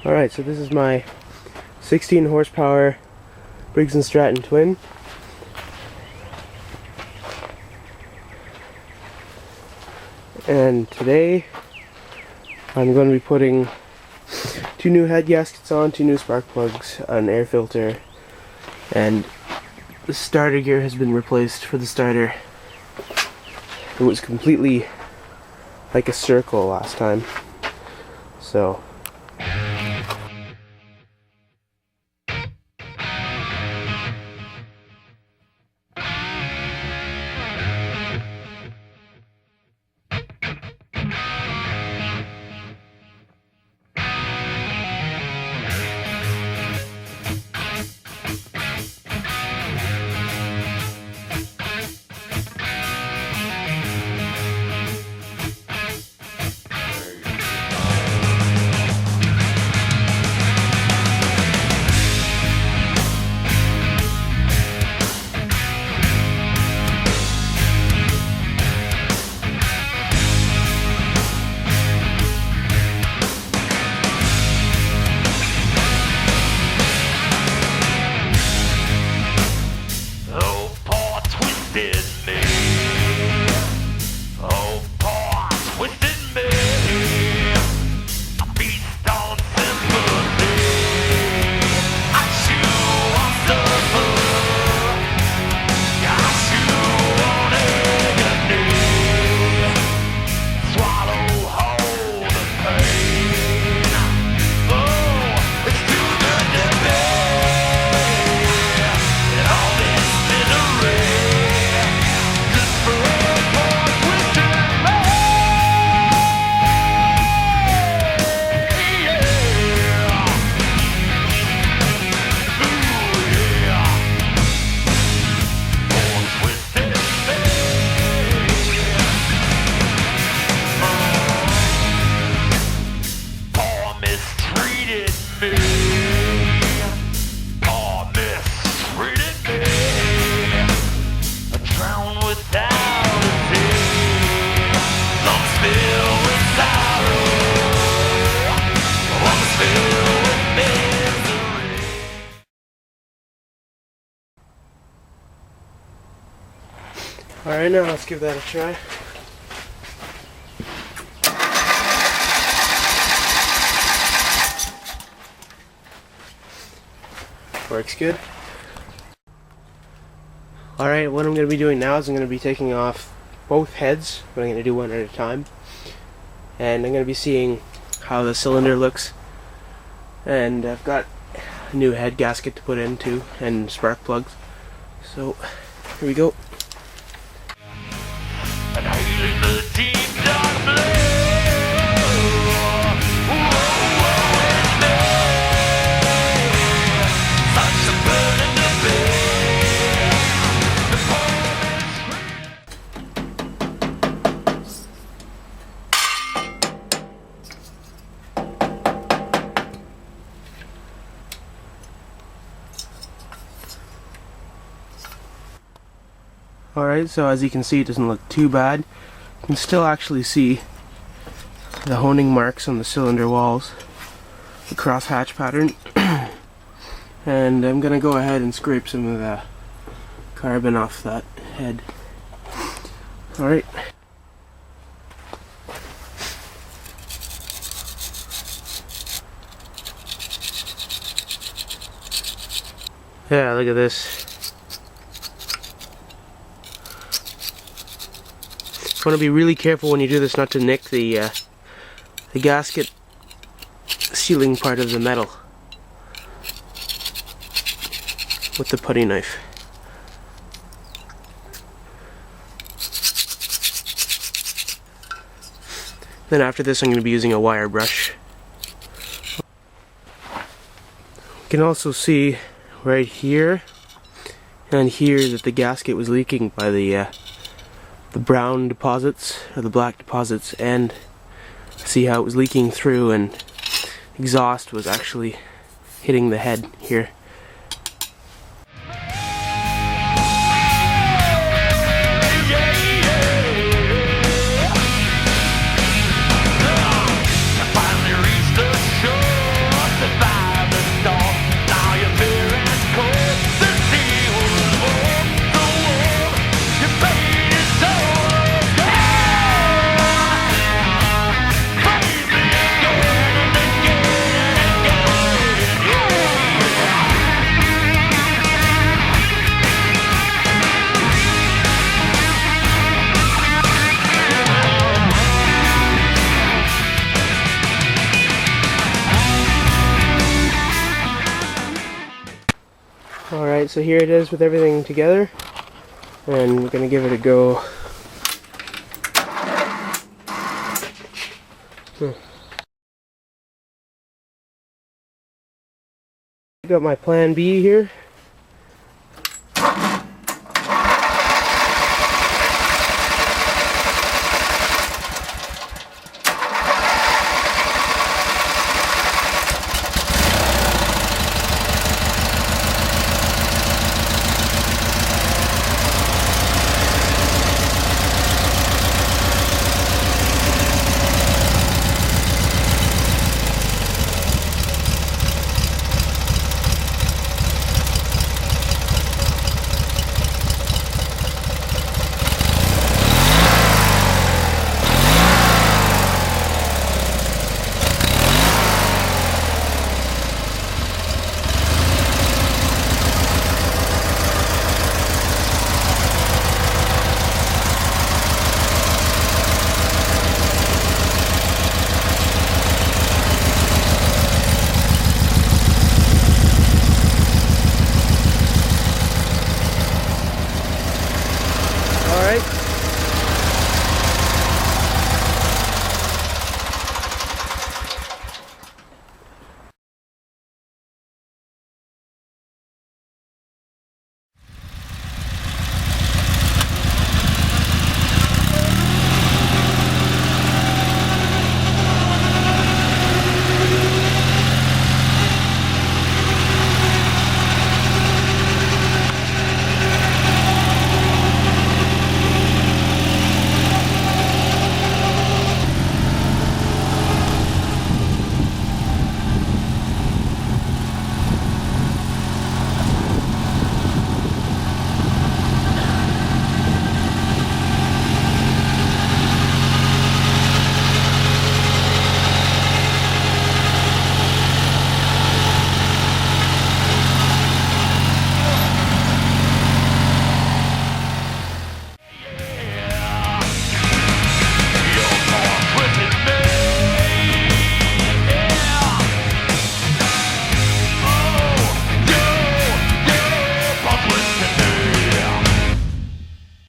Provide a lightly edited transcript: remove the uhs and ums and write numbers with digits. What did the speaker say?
Alright, so this is my 16 horsepower Briggs & Stratton twin. And today I'm going to be putting 2 new head gaskets on, 2 new spark plugs, an air filter, and the starter gear has been replaced for the starter. It was completely like a circle last time, so alright, now let's give that a try. Works good. Alright, what I'm going to be doing now is I'm going to be taking off both heads, but I'm going to do one at a time. And I'm going to be seeing how the cylinder looks. And I've got a new head gasket to put in too, and spark plugs. So, here we go. Alright, so as you can see, it doesn't look too bad. You can still actually see the honing marks on the cylinder walls, the cross hatch pattern. And I'm going to go ahead and scrape some of the carbon off that head. Alright. Yeah, look at this. You want to be really careful when you do this not to nick the gasket sealing part of the metal with the putty knife. Then after this I'm going to be using a wire brush. You can also see right here and here that the gasket was leaking by the brown deposits or the black deposits, and see how it was leaking through and exhaust was actually hitting the head here. Alright, so here it is with everything together, and we're going to give it a go. Got my plan B here.